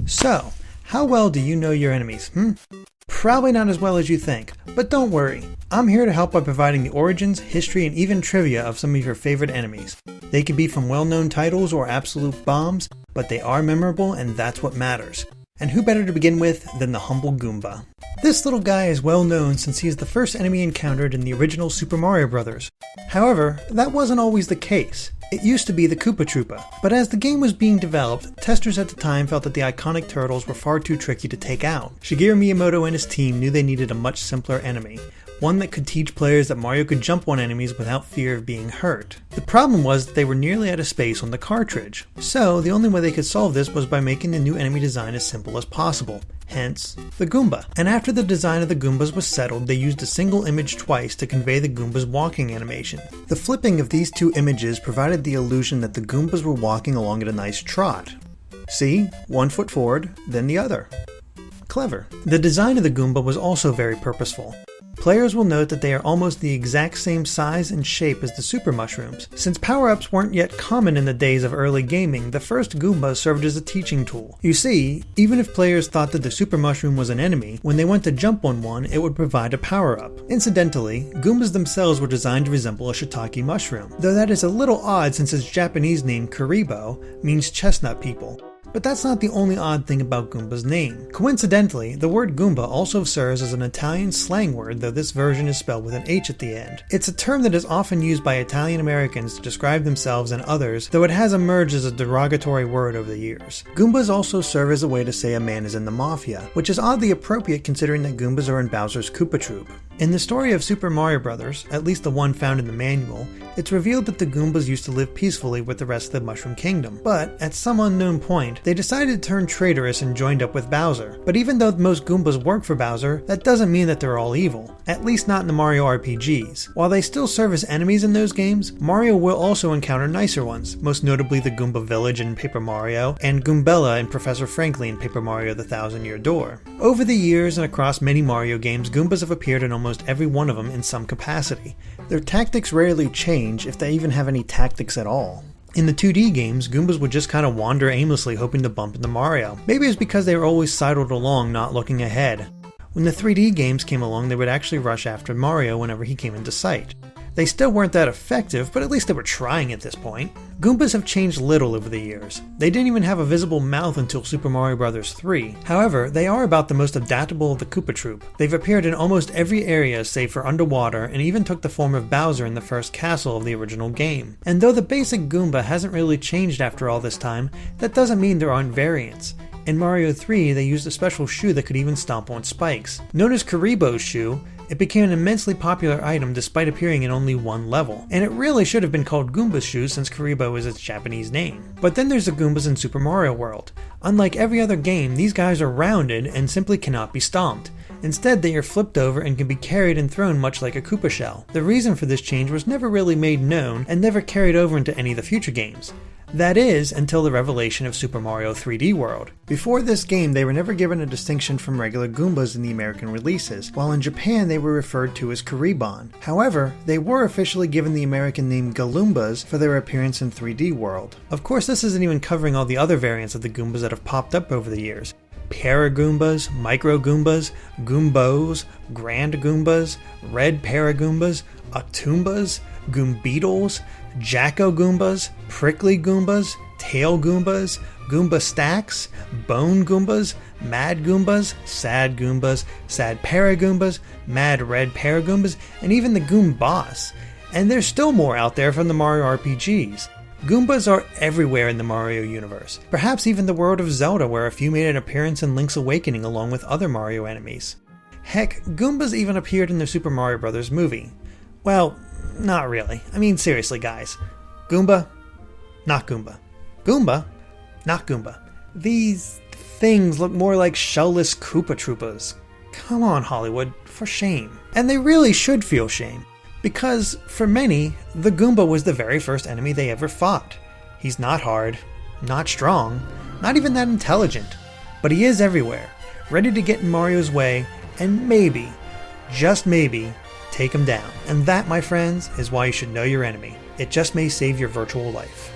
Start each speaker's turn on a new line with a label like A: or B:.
A: So, how well do you know your enemies, Probably not as well as you think, but don't worry. I'm here to help by providing the origins, history, and even trivia of some of your favorite enemies. They could be from well-known titles or absolute bombs, but they are memorable and that's what matters. And who better to begin with than the humble Goomba? This little guy is well known since he is the first enemy encountered in the original Super Mario Bros. However, that wasn't always the case. It used to be the Koopa Troopa, but as the game was being developed, testers at the time felt that the iconic turtles were far too tricky to take out. Shigeru Miyamoto and his team knew they needed a much simpler enemy, one that could teach players that Mario could jump on enemies without fear of being hurt. The problem was that they were nearly out of space on the cartridge, so the only way they could solve this was by making the new enemy design as simple as possible. Hence, the Goomba. And after the design of the Goombas was settled, they used a single image twice to convey the Goomba's walking animation. The flipping of these two images provided the illusion that the Goombas were walking along at a nice trot. See? One foot forward, then the other. Clever. The design of the Goomba was also very purposeful. Players will note that they are almost the exact same size and shape as the Super Mushrooms. Since power-ups weren't yet common in the days of early gaming, the first Goomba served as a teaching tool. You see, even if players thought that the Super Mushroom was an enemy, when they went to jump on one, it would provide a power-up. Incidentally, Goombas themselves were designed to resemble a shiitake mushroom, though that is a little odd since its Japanese name, Karibo, means chestnut people. But that's not the only odd thing about Goomba's name. Coincidentally, the word Goomba also serves as an Italian slang word, though this version is spelled with an H at the end. It's a term that is often used by Italian Americans to describe themselves and others, though it has emerged as a derogatory word over the years. Goombas also serve as a way to say a man is in the mafia, which is oddly appropriate considering that Goombas are in Bowser's Koopa Troop. In the story of Super Mario Bros., at least the one found in the manual, it's revealed that the Goombas used to live peacefully with the rest of the Mushroom Kingdom, but at some unknown point, they decided to turn traitorous and joined up with Bowser. But even though most Goombas work for Bowser, that doesn't mean that they're all evil, at least not in the Mario RPGs. While they still serve as enemies in those games, Mario will also encounter nicer ones, most notably the Goomba Village in Paper Mario, and Goombella and Professor Frankly in Paper Mario The Thousand-Year Door. Over the years and across many Mario games, Goombas have appeared in almost every one of them in some capacity. Their tactics rarely change, if they even have any tactics at all. In the 2D games, Goombas would just kind of wander aimlessly hoping to bump into Mario. Maybe it's because they were always sidled along, not looking ahead. When the 3D games came along, they would actually rush after Mario whenever he came into sight. They still weren't that effective, but at least they were trying at this point. Goombas have changed little over the years. They didn't even have a visible mouth until Super Mario Bros. 3. However, they are about the most adaptable of the Koopa Troop. They've appeared in almost every area save for underwater, and even took the form of Bowser in the first castle of the original game. And though the basic Goomba hasn't really changed after all this time, that doesn't mean there aren't variants. In Mario 3, they used a special shoe that could even stomp on spikes. Known as Karibo's shoe, it became an immensely popular item despite appearing in only one level, and it really should have been called Goomba's shoe since Karibo is its Japanese name. But then there's the Goombas in Super Mario World. Unlike every other game, these guys are rounded and simply cannot be stomped. Instead, they are flipped over and can be carried and thrown much like a Koopa shell. The reason for this change was never really made known and never carried over into any of the future games. That is, until the revelation of Super Mario 3D World. Before this game, they were never given a distinction from regular Goombas in the American releases, while in Japan they were referred to as Karibon. However, they were officially given the American name Galoombas for their appearance in 3D World. Of course, this isn't even covering all the other variants of the Goombas that have popped up over the years. Paragoombas, Micro Goombas, Goombos, Grand Goombas, Red Paragoombas, Octoombas, Goombeetles, Jacko Goombas, Prickly Goombas, Tail Goombas, Goomba Stacks, Bone Goombas, Mad Goombas, Sad Goombas, Sad Paragoombas, Mad Red Paragoombas, and even the Goombas. And there's still more out there from the Mario RPGs. Goombas are everywhere in the Mario universe, perhaps even the world of Zelda where a few made an appearance in Link's Awakening along with other Mario enemies. Heck, Goombas even appeared in the Super Mario Bros. Movie. Well, not really. I mean, seriously guys. Goomba, not Goomba. Goomba, not Goomba. These things look more like shellless Koopa Troopas. Come on, Hollywood, for shame. And they really should feel shame. Because, for many, the Goomba was the very first enemy they ever fought. He's not hard, not strong, not even that intelligent. But he is everywhere, ready to get in Mario's way, and maybe, just maybe, take him down. And that, my friends, is why you should know your enemy. It just may save your virtual life.